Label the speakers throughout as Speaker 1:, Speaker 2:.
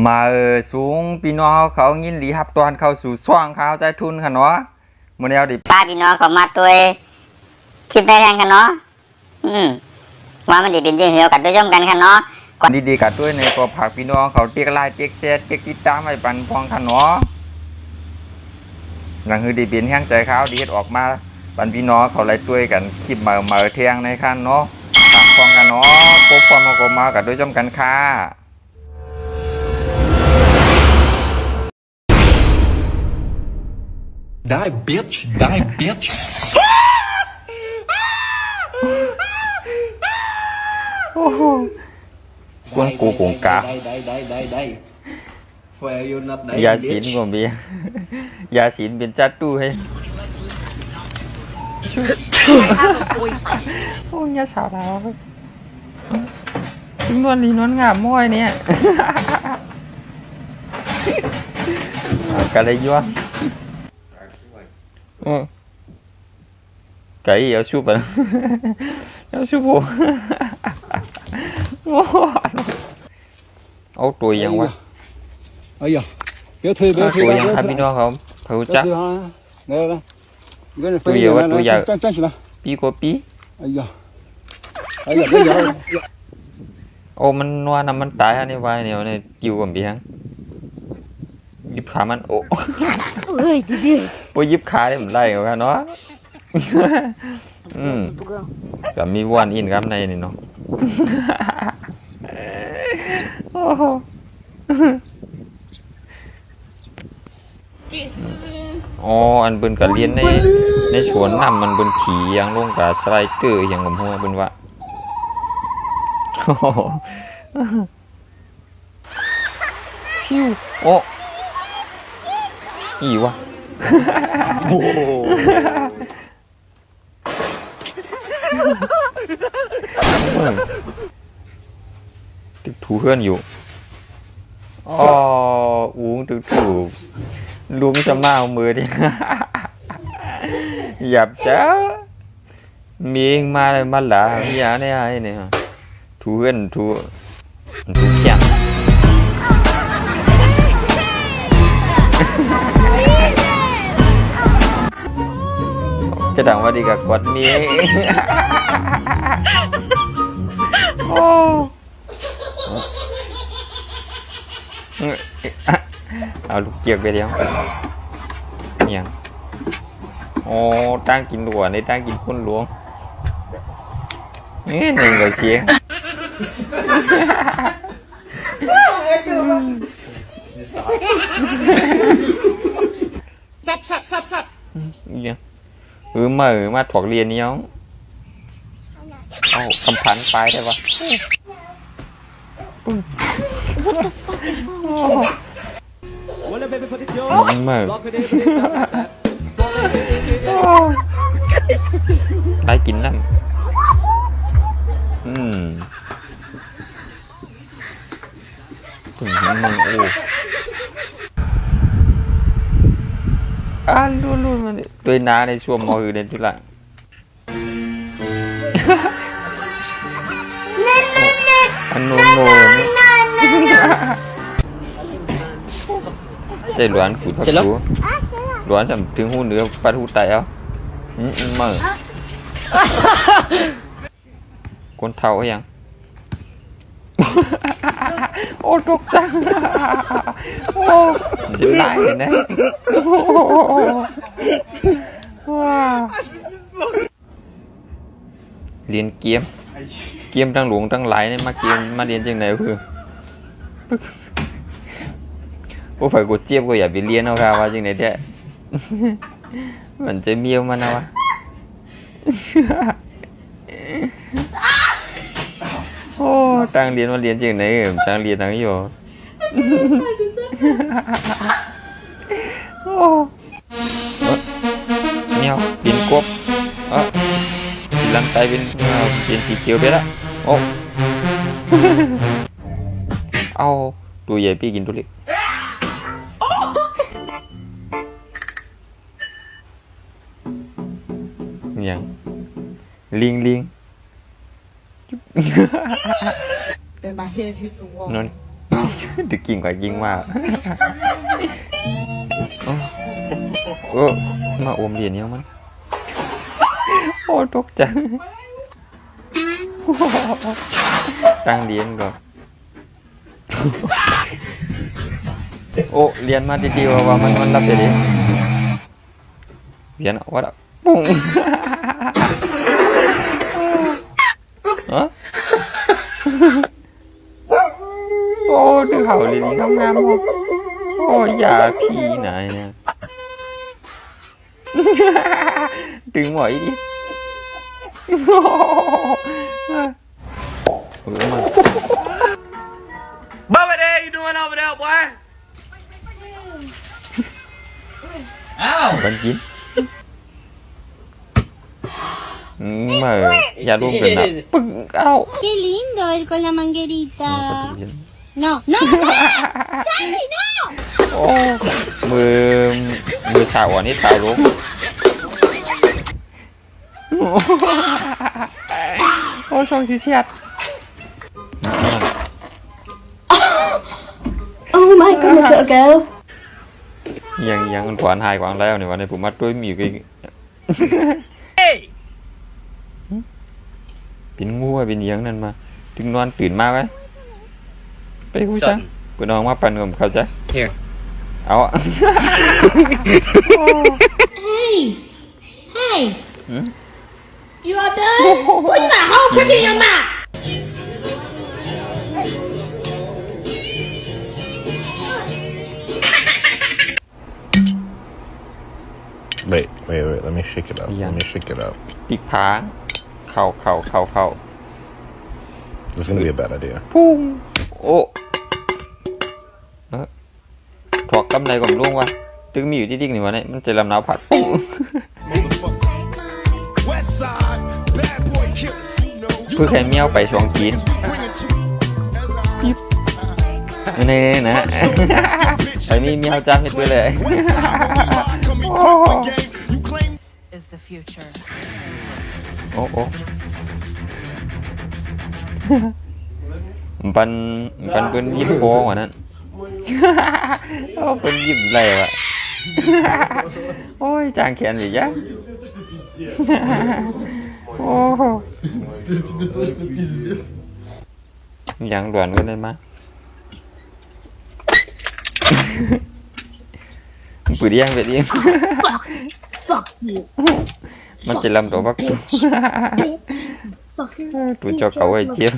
Speaker 1: มาสูงพี่น้องเขายินดีรับตอนเข้าสู่ช่วงข่าวใจทุนค่ะเนาะมื้อนี้เอาดิ
Speaker 2: ป้าพี่น้องเขามาตัวคลิปได้แทนกันเนาะว่ามันดีเป็นจริงเหรอกันด้วยย่อมกันค่ะเนาะ
Speaker 1: ดีๆกันด้วยในก็ผักพี่น้องเขาเติ๊กไลน์เติ๊กแชร์เติ๊กติดตามให้ปันพองค่ะเนาะนั่นคือดีเป็นแห้งใจข่าวดีออกมาปันพี่น้องเขาไล่ด้วยกันคลิปมาเที่ยงในคันเนาะปักพองกันเนาะพบความมากันด้วยย่อมกันค่ะ
Speaker 3: ได้ bitch ได้ bitch
Speaker 1: โอ้โหกวนกูกงกายาศีลก็มียาศีลเป็นจัดตู้ให้โอ้ยยาสาวเราถึงนวลลีนวลงามม้อยเนี่ยกันเลยย้อนcái áo súp à áo súp bộ áo tuổi vậy quá
Speaker 4: ấy giờ kéo thuê
Speaker 1: tuổi vậy tham nó không thử chắc
Speaker 4: tuổi
Speaker 1: giờ tuổi giờ pi có pi
Speaker 4: ấy giờ bây giờ
Speaker 1: ô mình noa nằm mình tái anh vai này kêu còn bị hăng giúp khá mình ô
Speaker 2: ơi đi đi
Speaker 1: bố giúp khá đấy mình lại rồi nóก็มีวันอินครับในนี่เนาะอ๋ออันเบิ่นก็เรียนในสวนน้ำมันเบิ่นขี่ยังลงกับสไลเดอร์อย่างผมหัวเบิ่นว่าพิวโอ้อีวะตึกถูเพื่อนอยู่อ๋ออุ้งตึกถูลุงจะมาเอามือดิหยับจ้ามีเองมาเลยมาหลาอย่าเนี่ยไอ้เนี่ยถูเพื่อนถูแข็งจะดังว่าดีกับกวดนี้โอ้เอาลูกเกียกไปเดียวเนี่ยโอ้ตั้งกินหัวในตั้งกินคนหลวงนี่หนึ่งเลยเชียร์
Speaker 2: สับ
Speaker 1: เนี่ยมาถอกเรียนนี้น้องเอาคำพันไปได้ปะได้กินน้ำถึงมึงโอ้luôn mà tôi ná này chua mồi đến chút lại ăn nôn chạy đoán cụt thật chú đoán chẳng tiếng hôn nữa phát hút tay không mở con thau ấy ô trục trăng ô giữ lại rồi đấy liên kiếm đang luống đang lái nên mà kiếm mà liên chừng nàyคือô phải cột chiêm của giả bị liên đâu ra vào chừng này thế mình chơi miêu mà nào ô trang liên mà liên chừng này trang liên đang vô ô mèo biến cốp lăn tay bên chỉ chiếu biết á ô ao đuôi vậy piกินทุเรียนอย่างลิง
Speaker 5: แต่มาเฮ็ดตัว
Speaker 1: นั่น ดึกกิ่งกว่ากิ่งมากเออมาอมเหรียญเนี่ยมันโอ้ตกใจตั้งเหรียญก่อนโอ้เหรียญมาดีๆว่ามันรับได้ดิเหรียญวัดปุ้งฮะโอ้ดึงเขาเหรียญงามๆโอ้ยาพี่ไหนเนี่ยดึงหมอยดิมา
Speaker 5: Bubba there, you doing over there, boy? Ow!
Speaker 1: บันกินมาอย่าร่วมกันนะปึ้งเอ้า
Speaker 6: Qué lindo él con la manguerita. No, no, Sammy, no.
Speaker 1: โอ้มือชาวอันนี้ชาวลุกโอ้ช่องชี้เชียด
Speaker 7: Oh my goodness, little girl.
Speaker 1: ยังถอนหายกวางแล้วเนี่ยวันนี้ผมมาด้วยมีกันเป็นงูเป็นเยียงนั่นมาถึงนอนตื่นมาไว้ไปคุยซะกูนอนมาปั่นกับเขาจ้ะ
Speaker 5: Here.
Speaker 1: เอา
Speaker 6: Hey, hey.
Speaker 1: Hmm?
Speaker 6: You are done? Put the whole cookie in your mouth.
Speaker 8: Wait. Let me shake it up.
Speaker 1: Yeah.
Speaker 8: Let me shake it up.
Speaker 1: ปีกผาเข่า
Speaker 8: This is gonna be a bad idea.
Speaker 1: พุ่งโอ้ถอกกำไรก่อนลุงวะตึงมีอยู่ที่ดิ้งนี่วะเนี่ยมันจะลำหนาวผัดปุ้งเพื่อแค่เมียวไปช่วงกินนี่นะไอ้นี่เมียวจ้าไม่ตัวเลย
Speaker 9: is the future.
Speaker 1: โอ้ปันเปิ้นยิ้มโค้งกว่านั้นโอ้เปิ้นยิ้มไรวะโอ้ยจางแขนอีกยังโอ้ยังด่วนกันเลยมาปืนยังไปดิ มันจะลำตัวพักตัวเจ้าเขาไอ้เจี๊ยบ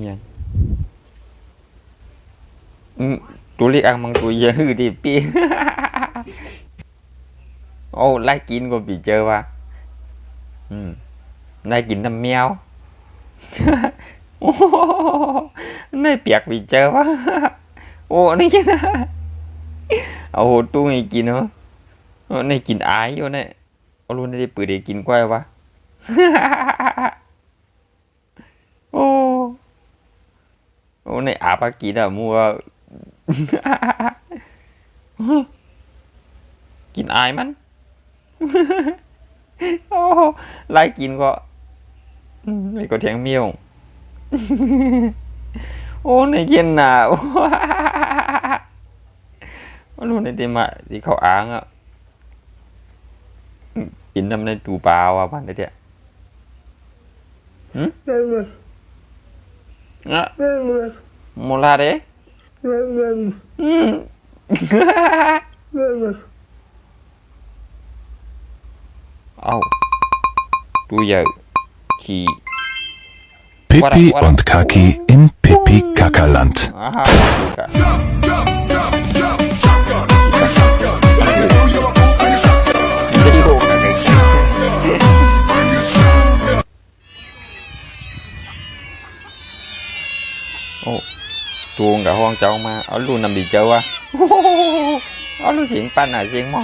Speaker 1: ยังตัวเล็กอังมังตัวเยอะดิปีโอ้ไล่กินก็bịเจอว่ะไล่กินน้ำแมวโอ้ไม่เปียกbịเจอว่ะโอ้นี่กินเอาตู้ให้กินเหรอนี่กินอายอยู่เนี่ยเอาลุ้นได้ปืนได้กินกล้วยว่ะโอ้ในอาปากินอะมัวกินอายมันโอ้ไล่กินก็ไม่ก็แทงเมียวโอ้ในกินน่ะรู้ในที่มาที่เขาอ้างอ่ะกินทำในตูปลาว่ะบ้านเด็ดอะโมลาเด้เอาดูใหญ่ขี่
Speaker 10: Pippi und Kaki im Pipi-Kackerland.
Speaker 1: Aha, Kaka. โอ้ตูงกับห้องเจ้ามาเอาลูนำดีเจ้าวะเอาลูเสียงปั่นอ่ะเสียงหม้อ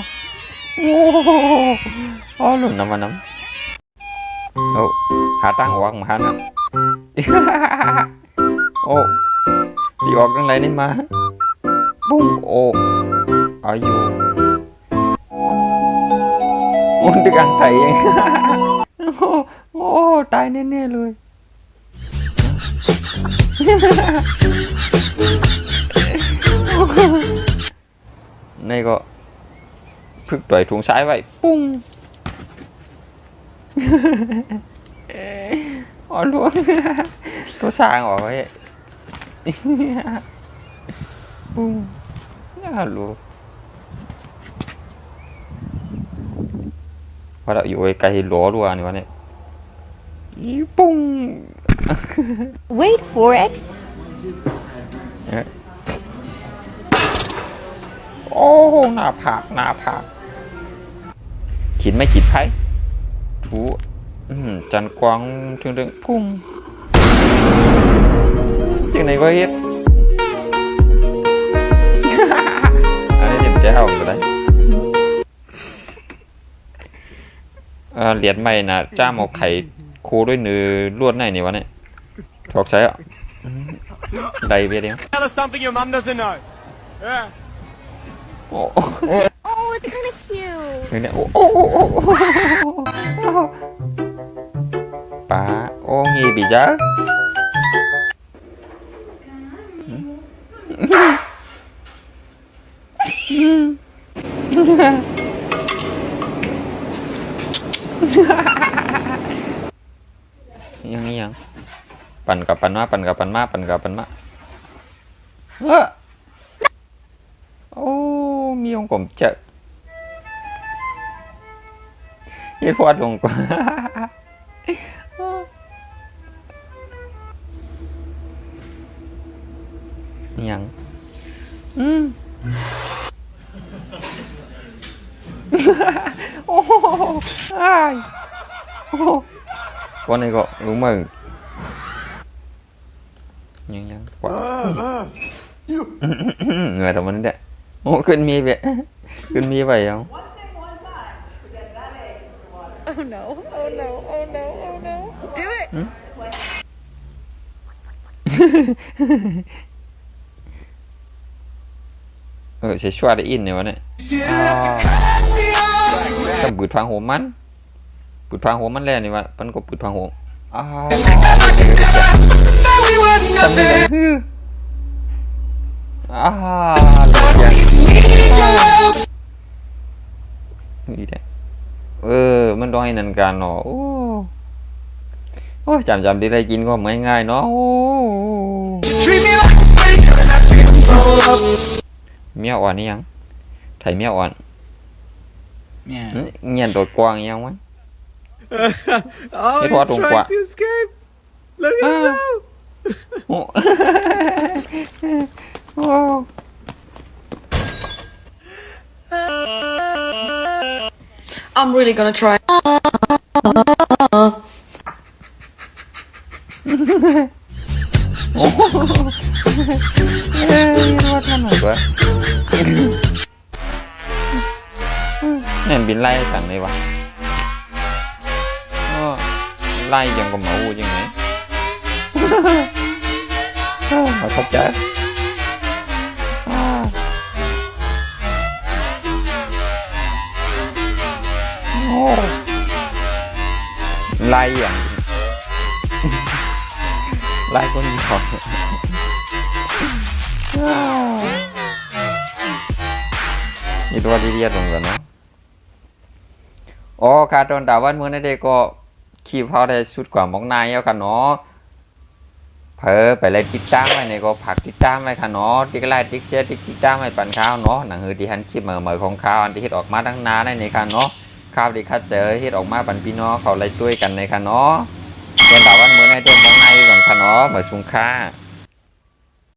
Speaker 1: เอาลูนำมาน้ำโอ้หาตั้งออกมาหานั่นโอ้ดีออกตั้งไรนี่มาปุ้งโอ้เอาอยู่โอ้ดึกอังไทยเอง โอ้ตายแน่ๆเลย นี่ก็พึกต่อยถุงซ้ายไว้ปุ้ง อ๋อล้วง ตัวสร้างออกไว้ ปุ้งน่ารู้พอเราอยู่ไกลๆหลัวรัวนี่วะเนี่ยปุ้ง
Speaker 7: Wait for it.
Speaker 1: โอ้หน้าผากขีดไม่ขีดไพ่ถูจันกวางถึงพุ่งจึงไหนก็เฮ็ด อันนี้เดี๋ยวจะเอาไปได้เหรียญใหม่นะจ้ามเอาไข่โคด้วยเนื้อลวดไหนนี่วะเนี่ยถอกใช้อ่ะได้เบี้ยเดียว
Speaker 5: Tell us something your mom doesn't know. Yeah.
Speaker 1: โอ้
Speaker 6: Oh, it's kind of cute.
Speaker 1: เนี่ยโอ้ป้าโอ้งีบีจ้ายังปั่นกับปั่นมาโอ้มีองค์กลมเจอยี่พอดลงกว่ายังโอ้อ้ายโอ้วันนี้ก็รู้มึงยังกว่าเหนื่อยแต่มันเนี่ยโอ้ขึ้นมีไปขึ้นมีไปยัง
Speaker 9: Oh no, oh no, oh no, oh no. Do it!
Speaker 1: ใช้ช่วยได้อินเนี่ยวะเนี่ยต้องปืดพังหัวมันแล้วนี่วะมันก็ปืดพังหัวทำยังไงนี่แหละมันต้องให้นันการเนาะโอ้จำดีได้กินก็ไม่ง่ายเนาะเมียอ่อนนี่ยังไถเมียอ่อนเงียนตัวกวางยังวะ
Speaker 5: Oh,
Speaker 1: he's trying
Speaker 5: to escape. Look at him now.
Speaker 1: โอ้
Speaker 7: I'm really gonna try.
Speaker 1: ว่าทำหน่อยวะเนี่ยบินไล่สั่งเลยวะไล่ยังกับหมูยังไงมาเข้าใจไล่อย่างไล่คนนี้ของนี่ตัวที่เรียกตรงกันเนาะอ๋อคาตอนดาวันเมื่อนั้นเด็กก็ขี่เขาได้ชุดกว่ามองนายแล้วค่ะเนาะเผลอไปเลยติดตามไว้เนี่ยก็ผักติดตามไว้ค่ะเนาะติ๊กไลน์ติ๊กเชียร์ติ๊กติดตามไว้ปันข้าวเนาะหนังหือที่ฮันคลิปเหม่อของข้าวอันที่เฮ็ดออกมาตั้งนานในค่ะเนาะข้าวที่คัดเจอเฮ็ดออกมาปันพี่น้องเขาไล่ช่วยกันในค่ะเนาะตอนดาวันเมื่อนั้นเด็กมองนายก่อนค่ะเนาะเหมือนสุงค่า